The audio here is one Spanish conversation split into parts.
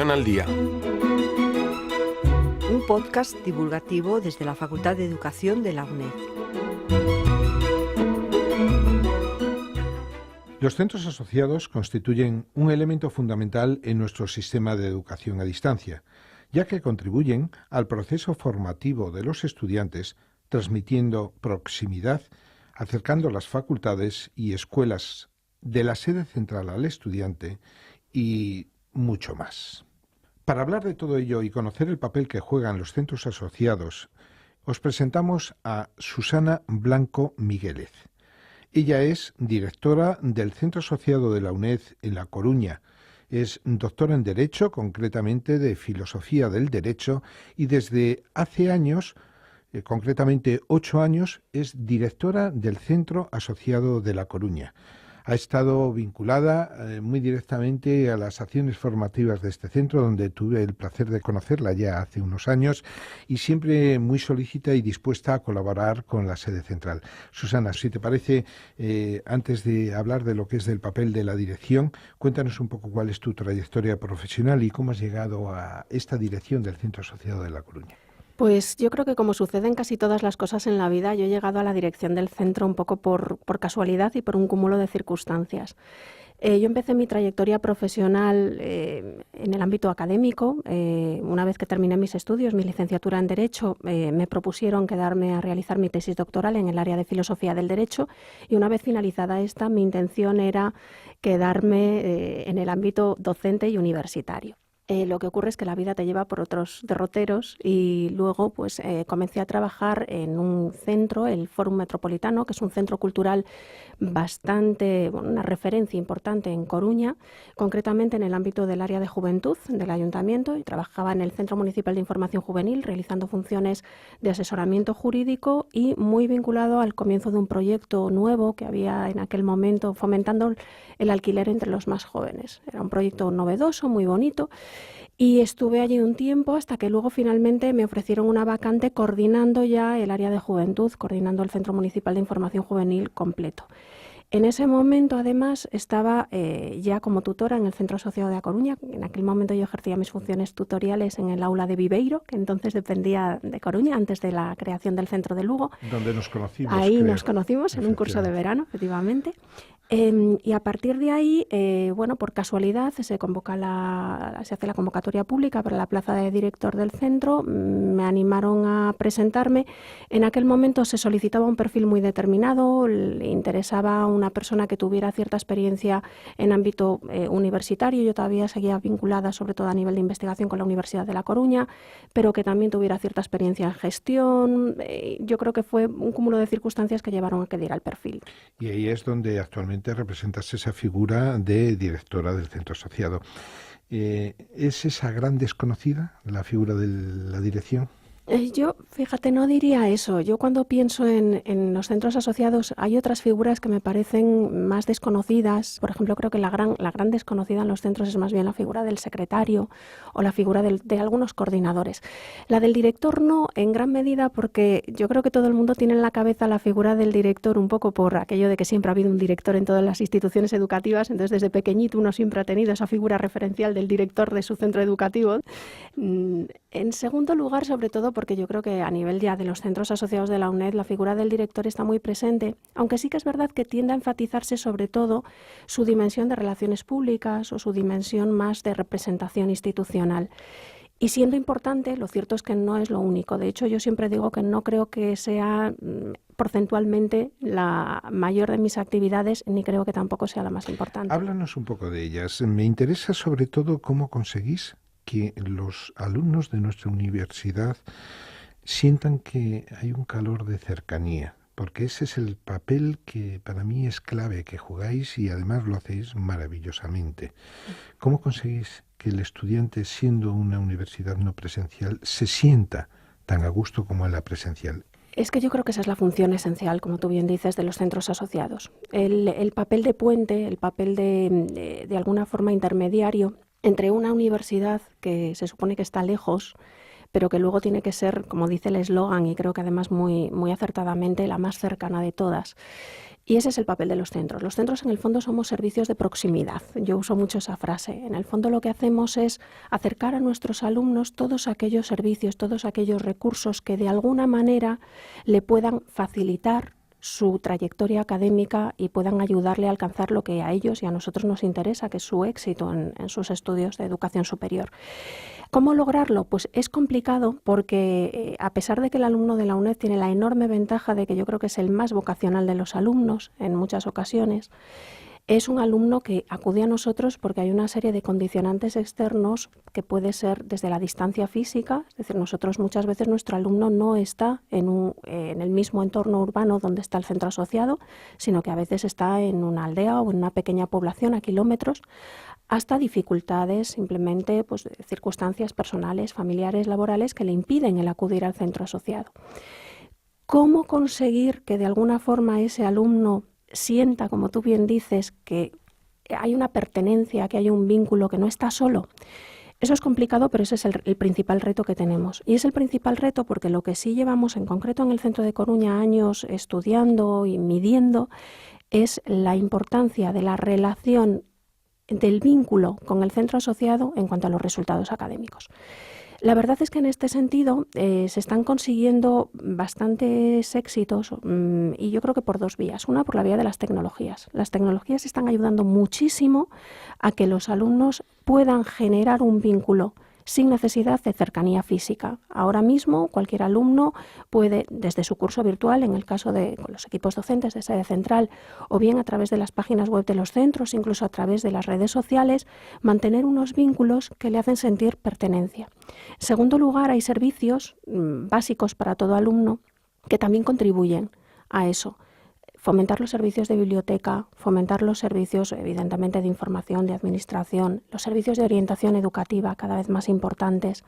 Educación al Día. Un podcast divulgativo desde la Facultad de Educación de la UNED. Los centros asociados constituyen un elemento fundamental en nuestro sistema de educación a distancia, ya que contribuyen al proceso formativo de los estudiantes, transmitiendo proximidad, acercando las facultades y escuelas de la sede central al estudiante y mucho más. Para hablar de todo ello y conocer el papel que juegan los centros asociados, os presentamos a Susana Blanco Miguélez. Ella es directora del Centro Asociado de la UNED en La Coruña. Es doctora en Derecho, concretamente de Filosofía del Derecho, y desde hace años, concretamente 8 años, es directora del Centro Asociado de La Coruña. Ha estado vinculada muy directamente a las acciones formativas de este centro, donde tuve el placer de conocerla ya hace unos años, y siempre muy solícita y dispuesta a colaborar con la sede central. Susana, si te parece, antes de hablar de lo que es del papel de la dirección, cuéntanos un poco cuál es tu trayectoria profesional y cómo has llegado a esta dirección del Centro Asociado de La Coruña. Pues yo creo que, como sucede en casi todas las cosas en la vida, yo he llegado a la dirección del centro un poco por casualidad y por un cúmulo de circunstancias. Yo empecé mi trayectoria profesional en el ámbito académico. Una vez que terminé mis estudios, mi licenciatura en Derecho, me propusieron quedarme a realizar mi tesis doctoral en el área de Filosofía del Derecho, y una vez finalizada esta, mi intención era quedarme en el ámbito docente y universitario. Lo que ocurre es que la vida te lleva por otros derroteros, y luego pues comencé a trabajar en un centro, el Fórum Metropolitano, que es un centro cultural una referencia importante en Coruña, concretamente en el ámbito del área de juventud del ayuntamiento, y trabajaba en el Centro Municipal de Información Juvenil realizando funciones de asesoramiento jurídico y muy vinculado al comienzo de un proyecto nuevo que había en aquel momento, fomentando el alquiler entre los más jóvenes. Era un proyecto novedoso, muy bonito. Y estuve allí un tiempo hasta que luego finalmente me ofrecieron una vacante coordinando ya el área de juventud, coordinando el Centro Municipal de Información Juvenil completo. En ese momento, además, estaba ya como tutora en el Centro Asociado de A Coruña. En aquel momento yo ejercía mis funciones tutoriales en el aula de Viveiro, que entonces dependía de Coruña, antes de la creación del Centro de Lugo. Donde nos conocimos. Ahí nos conocimos en un curso de verano, efectivamente. Y a partir de ahí, por casualidad, se hace la convocatoria pública para la plaza de director del centro. Me animaron a presentarme. En aquel momento se solicitaba un perfil muy determinado. Le interesaba una persona que tuviera cierta experiencia en ámbito universitario. Yo todavía seguía vinculada, sobre todo a nivel de investigación, con la Universidad de La Coruña, pero que también tuviera cierta experiencia en gestión. Yo creo que fue un cúmulo de circunstancias que llevaron a que diera el perfil. Y ahí es donde actualmente representas esa figura de directora del centro asociado. ¿Es esa gran desconocida, la figura de la dirección? Yo, fíjate, no diría eso. Yo cuando pienso en los centros asociados hay otras figuras que me parecen más desconocidas. Por ejemplo, creo que la gran desconocida en los centros es más bien la figura del secretario o la figura de algunos coordinadores. La del director no, en gran medida, porque yo creo que todo el mundo tiene en la cabeza la figura del director un poco por aquello de que siempre ha habido un director en todas las instituciones educativas. Entonces, desde pequeñito uno siempre ha tenido esa figura referencial del director de su centro educativo. En segundo lugar, sobre todo, porque yo creo que a nivel ya de los centros asociados de la UNED la figura del director está muy presente, aunque sí que es verdad que tiende a enfatizarse sobre todo su dimensión de relaciones públicas o su dimensión más de representación institucional. Y siendo importante, lo cierto es que no es lo único. De hecho, yo siempre digo que no creo que sea porcentualmente la mayor de mis actividades, ni creo que tampoco sea la más importante. Háblanos un poco de ellas. Me interesa sobre todo cómo conseguís que los alumnos de nuestra universidad sientan que hay un calor de cercanía, porque ese es el papel que para mí es clave que jugáis, y además lo hacéis maravillosamente. ¿Cómo conseguís que el estudiante, siendo una universidad no presencial, se sienta tan a gusto como en la presencial? Es que yo creo que esa es la función esencial, como tú bien dices, de los centros asociados. El papel de puente, el papel de alguna forma intermediario entre una universidad que se supone que está lejos, pero que luego tiene que ser, como dice el eslogan, y creo que además muy, muy acertadamente, la más cercana de todas. Y ese es el papel de los centros. Los centros, en el fondo, somos servicios de proximidad. Yo uso mucho esa frase. En el fondo, lo que hacemos es acercar a nuestros alumnos todos aquellos servicios, todos aquellos recursos que de alguna manera le puedan facilitar su trayectoria académica y puedan ayudarle a alcanzar lo que a ellos y a nosotros nos interesa, que es su éxito en sus estudios de educación superior. ¿Cómo lograrlo? Pues es complicado porque a pesar de que el alumno de la UNED tiene la enorme ventaja de que yo creo que es el más vocacional de los alumnos en muchas ocasiones, es un alumno que acude a nosotros porque hay una serie de condicionantes externos que puede ser desde la distancia física, es decir, nosotros muchas veces nuestro alumno no está en el mismo entorno urbano donde está el centro asociado, sino que a veces está en una aldea o en una pequeña población a kilómetros, hasta dificultades, simplemente pues, circunstancias personales, familiares, laborales que le impiden el acudir al centro asociado. ¿Cómo conseguir que de alguna forma ese alumno sienta, como tú bien dices, que hay una pertenencia, que hay un vínculo, que no está solo? Eso es complicado, pero ese es el principal reto que tenemos. Y es el principal reto porque lo que sí llevamos en concreto en el Centro de Coruña años estudiando y midiendo es la importancia de la relación del vínculo con el centro asociado en cuanto a los resultados académicos. La verdad es que en este sentido se están consiguiendo bastantes éxitos y yo creo que por dos vías. Una, por la vía de las tecnologías. Las tecnologías están ayudando muchísimo a que los alumnos puedan generar un vínculo sin necesidad de cercanía física. Ahora mismo cualquier alumno puede, desde su curso virtual, en el caso de con los equipos docentes de sede central, o bien a través de las páginas web de los centros, incluso a través de las redes sociales, mantener unos vínculos que le hacen sentir pertenencia. En segundo lugar, hay servicios básicos para todo alumno que también contribuyen a eso. Fomentar los servicios de biblioteca, fomentar los servicios, evidentemente, de información, de administración, los servicios de orientación educativa cada vez más importantes,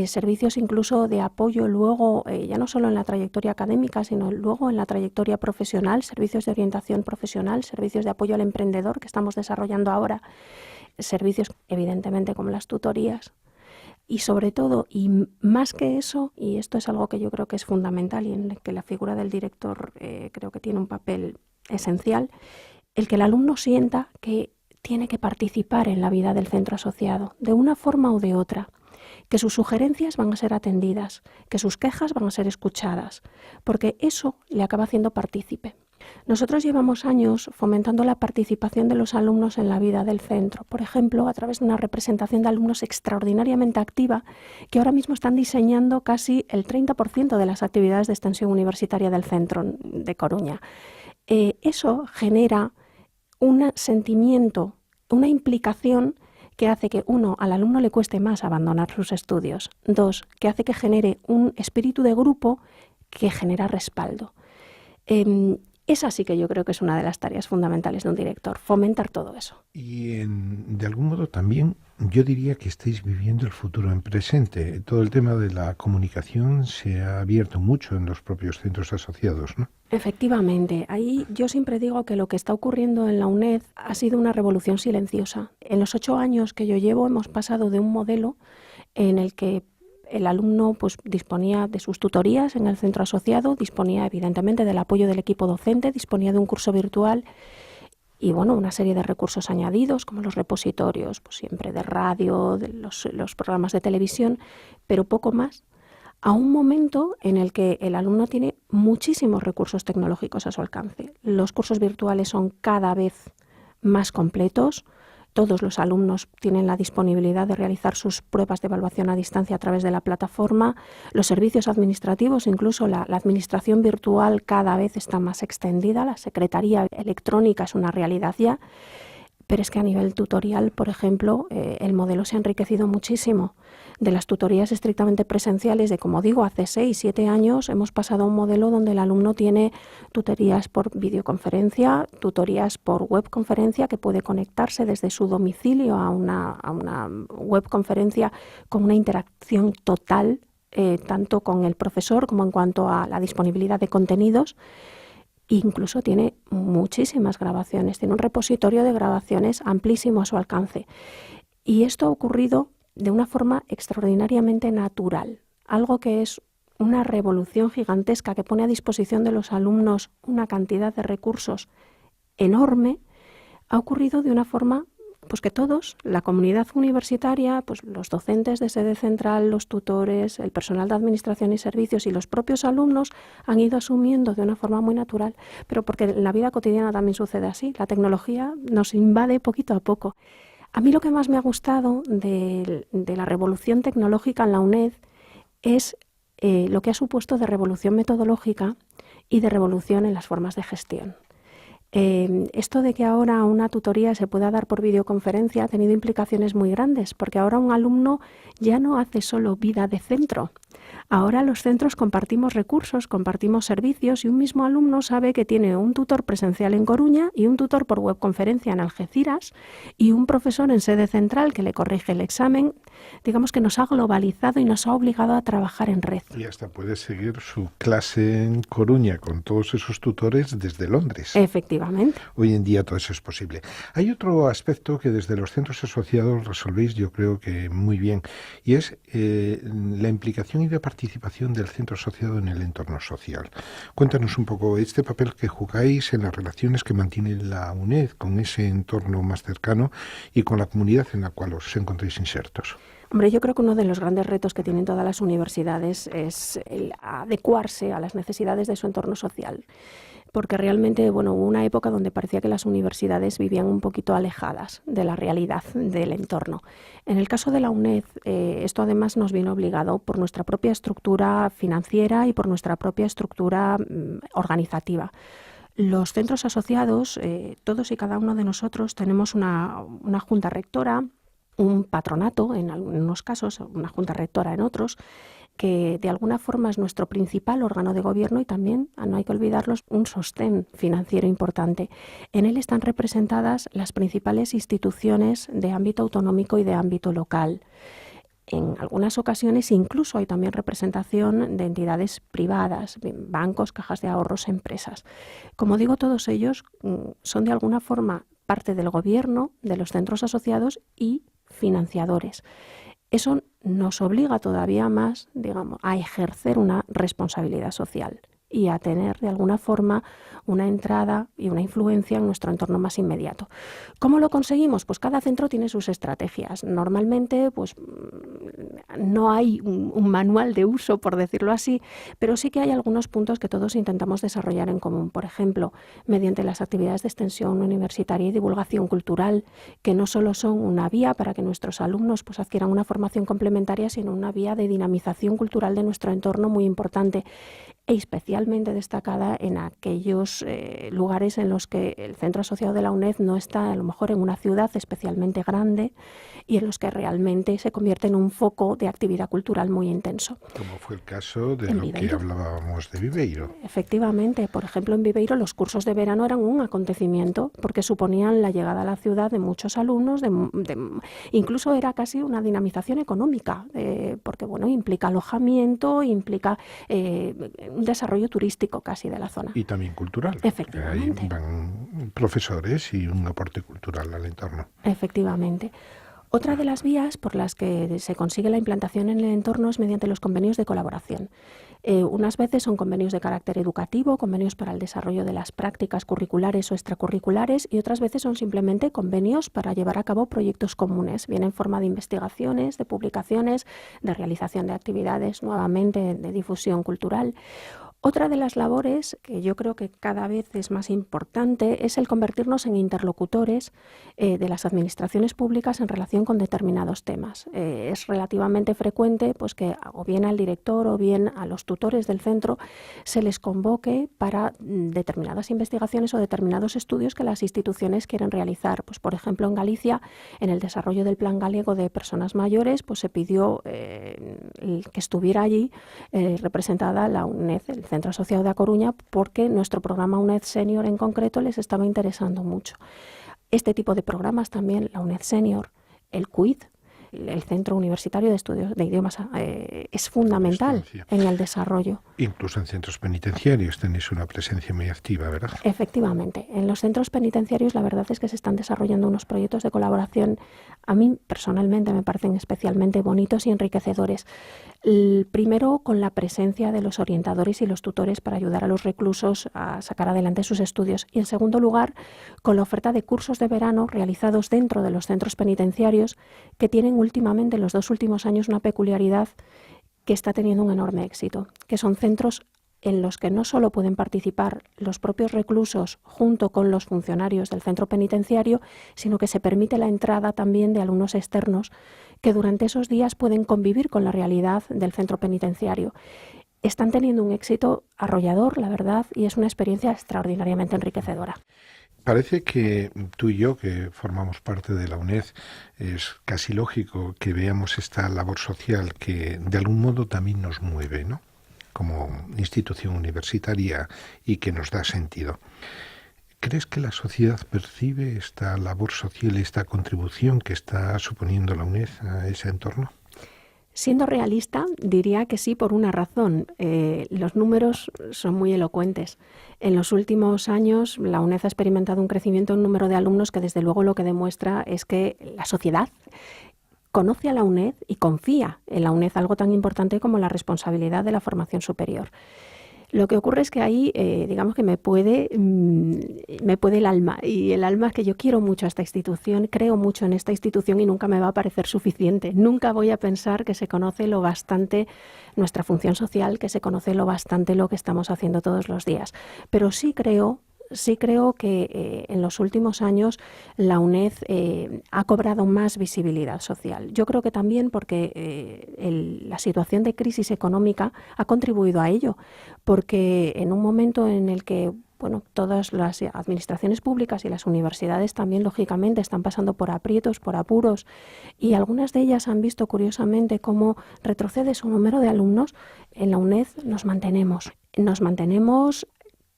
servicios incluso de apoyo luego, ya no solo en la trayectoria académica, sino luego en la trayectoria profesional, servicios de orientación profesional, servicios de apoyo al emprendedor que estamos desarrollando ahora, servicios, evidentemente, como las tutorías. Y sobre todo, y más que eso, y esto es algo que yo creo que es fundamental y en el que la figura del director creo que tiene un papel esencial, el que el alumno sienta que tiene que participar en la vida del centro asociado, de una forma o de otra, que sus sugerencias van a ser atendidas, que sus quejas van a ser escuchadas, porque eso le acaba haciendo partícipe. Nosotros llevamos años fomentando la participación de los alumnos en la vida del centro, por ejemplo, a través de una representación de alumnos extraordinariamente activa que ahora mismo están diseñando casi el 30% de las actividades de extensión universitaria del centro de Coruña. Eso genera un sentimiento, una implicación que hace que, uno, al alumno le cueste más abandonar sus estudios, dos, que hace que genere un espíritu de grupo que genera respaldo. Esa sí que yo creo que es una de las tareas fundamentales de un director, fomentar todo eso. Y de algún modo también yo diría que estáis viviendo el futuro en presente. Todo el tema de la comunicación se ha abierto mucho en los propios centros asociados, ¿no? Efectivamente, ahí yo siempre digo que lo que está ocurriendo en la UNED ha sido una revolución silenciosa. En los 8 años que yo llevo hemos pasado de un modelo en el que el alumno pues, disponía de sus tutorías en el centro asociado, disponía evidentemente del apoyo del equipo docente, disponía de un curso virtual y bueno, una serie de recursos añadidos como los repositorios, pues siempre de radio, de los programas de televisión, pero poco más, a un momento en el que el alumno tiene muchísimos recursos tecnológicos a su alcance. Los cursos virtuales son cada vez más completos. Todos los alumnos tienen la disponibilidad de realizar sus pruebas de evaluación a distancia a través de la plataforma. Los servicios administrativos, incluso la administración virtual cada vez está más extendida. La secretaría electrónica es una realidad ya. Pero es que a nivel tutorial, por ejemplo, el modelo se ha enriquecido muchísimo. De las tutorías estrictamente presenciales de, como digo, hace 6, 7 años, hemos pasado a un modelo donde el alumno tiene tutorías por videoconferencia, tutorías por webconferencia, que puede conectarse desde su domicilio a una webconferencia con una interacción total, tanto con el profesor como en cuanto a la disponibilidad de contenidos. Incluso tiene muchísimas grabaciones, tiene un repositorio de grabaciones amplísimo a su alcance. Y esto ha ocurrido de una forma extraordinariamente natural, algo que es una revolución gigantesca que pone a disposición de los alumnos una cantidad de recursos enorme, ha ocurrido de una forma pues que todos, la comunidad universitaria, pues los docentes de sede central, los tutores, el personal de administración y servicios y los propios alumnos han ido asumiendo de una forma muy natural, pero porque en la vida cotidiana también sucede así. La tecnología nos invade poquito a poco. A mí lo que más me ha gustado de la revolución tecnológica en la UNED es lo que ha supuesto de revolución metodológica y de revolución en las formas de gestión. Esto de que ahora una tutoría se pueda dar por videoconferencia ha tenido implicaciones muy grandes, porque ahora un alumno ya no hace solo vida de centro. Ahora los centros compartimos recursos, compartimos servicios y un mismo alumno sabe que tiene un tutor presencial en Coruña y un tutor por webconferencia en Algeciras y un profesor en sede central que le corrige el examen. Digamos que nos ha globalizado y nos ha obligado a trabajar en red. Y hasta puede seguir su clase en Coruña con todos esos tutores desde Londres. Efectivamente. Hoy en día todo eso es posible. Hay otro aspecto que desde los centros asociados resolvéis, yo creo que muy bien, y es la implicación y la participación del centro asociado en el entorno social. Cuéntanos un poco este papel que jugáis en las relaciones que mantiene la UNED con ese entorno más cercano y con la comunidad en la cual os encontréis insertos. Hombre, yo creo que uno de los grandes retos que tienen todas las universidades es el adecuarse a las necesidades de su entorno social. Porque realmente, bueno, hubo una época donde parecía que las universidades vivían un poquito alejadas de la realidad del entorno. En el caso de la UNED, esto además nos viene obligado por nuestra propia estructura financiera y por nuestra propia estructura organizativa. Los centros asociados, todos y cada uno de nosotros, tenemos una junta rectora, un patronato en algunos casos, una junta rectora en otros, que de alguna forma es nuestro principal órgano de gobierno y también, no hay que olvidarlos, un sostén financiero importante. En él están representadas las principales instituciones de ámbito autonómico y de ámbito local. En algunas ocasiones incluso hay también representación de entidades privadas, bancos, cajas de ahorros, empresas. Como digo, todos ellos son de alguna forma parte del gobierno, de los centros asociados y financiadores. Eso nos obliga todavía más, digamos, a ejercer una responsabilidad social y a tener de alguna forma una entrada y una influencia en nuestro entorno más inmediato. ¿Cómo lo conseguimos? Pues cada centro tiene sus estrategias. Normalmente pues no hay un manual de uso, por decirlo así, pero sí que hay algunos puntos que todos intentamos desarrollar en común. Por ejemplo, mediante las actividades de extensión universitaria y divulgación cultural, que no solo son una vía para que nuestros alumnos pues adquieran una formación complementaria, sino una vía de dinamización cultural de nuestro entorno muy importante e especialmente destacada en aquellos lugares en los que el centro asociado de la UNED no está a lo mejor en una ciudad especialmente grande y en los que realmente se convierte en un foco de actividad cultural muy intenso. Como fue el caso de lo que hablábamos de Viveiro. Efectivamente, por ejemplo, en Viveiro los cursos de verano eran un acontecimiento porque suponían la llegada a la ciudad de muchos alumnos, incluso era casi una dinamización económica, porque bueno, implica alojamiento, implica un desarrollo turístico casi de la zona. Y también cultural. Efectivamente. Ahí van profesores y un aporte cultural al entorno. Efectivamente. Otra de las vías por las que se consigue la implantación en el entorno es mediante los convenios de colaboración. Unas veces son convenios de carácter educativo, convenios para el desarrollo de las prácticas curriculares o extracurriculares y otras veces son simplemente convenios para llevar a cabo proyectos comunes, bien en forma de investigaciones, de publicaciones, de realización de actividades, nuevamente de difusión cultural. Otra de las labores que yo creo que cada vez es más importante es el convertirnos en interlocutores de las administraciones públicas en relación con determinados temas. Es relativamente frecuente pues, que o bien al director o bien a los tutores del centro se les convoque para determinadas investigaciones o determinados estudios que las instituciones quieren realizar. Pues, por ejemplo, en Galicia, en el desarrollo del Plan Galego de Personas Mayores, pues se pidió que estuviera allí representada la UNED, el Centro Asociado de A Coruña, porque nuestro programa UNED Senior en concreto les estaba interesando mucho. Este tipo de programas también, la UNED Senior, el CUID, el Centro Universitario de Estudios de Idiomas es fundamental en el desarrollo. Incluso en centros penitenciarios tenéis una presencia muy activa, ¿verdad? Efectivamente. En los centros penitenciarios la verdad es que se están desarrollando unos proyectos de colaboración, a mí personalmente me parecen especialmente bonitos y enriquecedores. El primero, con la presencia de los orientadores y los tutores para ayudar a los reclusos a sacar adelante sus estudios. Y en segundo lugar, con la oferta de cursos de verano realizados dentro de los centros penitenciarios, que tienen últimamente, en los 2 últimos años, una peculiaridad que está teniendo un enorme éxito, que son centros en los que no solo pueden participar los propios reclusos junto con los funcionarios del centro penitenciario, sino que se permite la entrada también de alumnos externos que durante esos días pueden convivir con la realidad del centro penitenciario. Están teniendo un éxito arrollador, la verdad, y es una experiencia extraordinariamente enriquecedora. Parece que tú y yo, que formamos parte de la UNED, es casi lógico que veamos esta labor social que de algún modo también nos mueve, ¿no?, como institución universitaria y que nos da sentido. ¿Crees que la sociedad percibe esta labor social, esta contribución que está suponiendo la UNED a ese entorno? Siendo realista, diría que sí, por una razón. Los números son muy elocuentes. En los últimos años, la UNED ha experimentado un crecimiento en número de alumnos que, desde luego, lo que demuestra es que la sociedad conoce a la UNED y confía en la UNED, algo tan importante como la responsabilidad de la formación superior. Lo que ocurre es que ahí, digamos que me puede el alma, y el alma es que yo quiero mucho a esta institución, creo mucho en esta institución y nunca me va a parecer suficiente. Nunca voy a pensar que se conoce lo bastante nuestra función social, que se conoce lo bastante lo que estamos haciendo todos los días. Pero sí creo que en los últimos años la UNED ha cobrado más visibilidad social. Yo creo que también porque la situación de crisis económica ha contribuido a ello, porque en un momento en el que todas las administraciones públicas y las universidades también, lógicamente, están pasando por aprietos, por apuros, y algunas de ellas han visto, curiosamente, cómo retrocede su número de alumnos. En la UNED nos mantenemos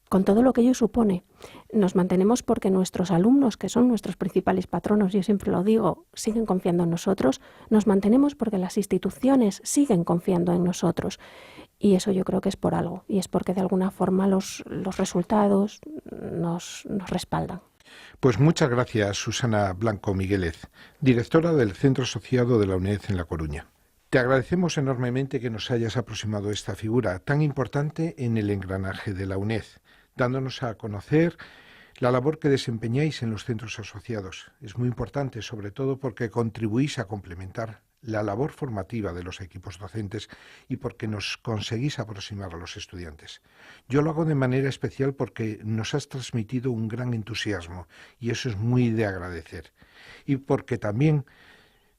con todo lo que ello supone. Nos mantenemos porque nuestros alumnos, que son nuestros principales patronos, yo siempre lo digo, siguen confiando en nosotros. Nos mantenemos porque las instituciones siguen confiando en nosotros. Y eso yo creo que es por algo, y es porque de alguna forma los resultados nos respaldan. Pues muchas gracias, Susana Blanco Miguélez, directora del Centro Asociado de la UNED en La Coruña. Te agradecemos enormemente que nos hayas aproximado a esta figura tan importante en el engranaje de la UNED, dándonos a conocer la labor que desempeñáis en los centros asociados. Es muy importante, sobre todo porque contribuís a complementar la labor formativa de los equipos docentes y porque nos conseguís aproximar a los estudiantes. Yo lo hago de manera especial porque nos has transmitido un gran entusiasmo y eso es muy de agradecer. Y porque también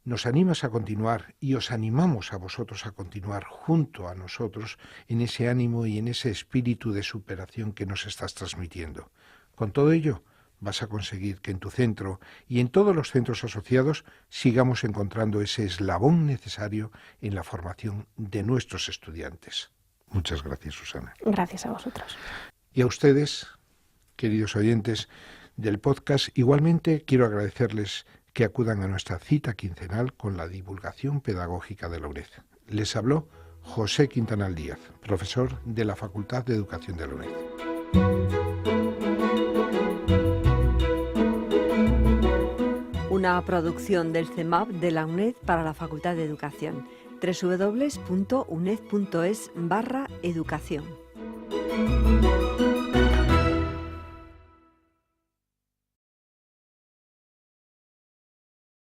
nos animas a continuar y os animamos a vosotros a continuar junto a nosotros en ese ánimo y en ese espíritu de superación que nos estás transmitiendo. Con todo ello, vas a conseguir que en tu centro y en todos los centros asociados sigamos encontrando ese eslabón necesario en la formación de nuestros estudiantes. Muchas gracias, Susana. Gracias a vosotros. Y a ustedes, queridos oyentes del podcast, igualmente quiero agradecerles que acudan a nuestra cita quincenal con la divulgación pedagógica de la UNED. Les habló José Quintanal Díaz, profesor de la Facultad de Educación de la UNED. Una producción del CEMAP de la UNED para la Facultad de Educación. www.uned.es/educación.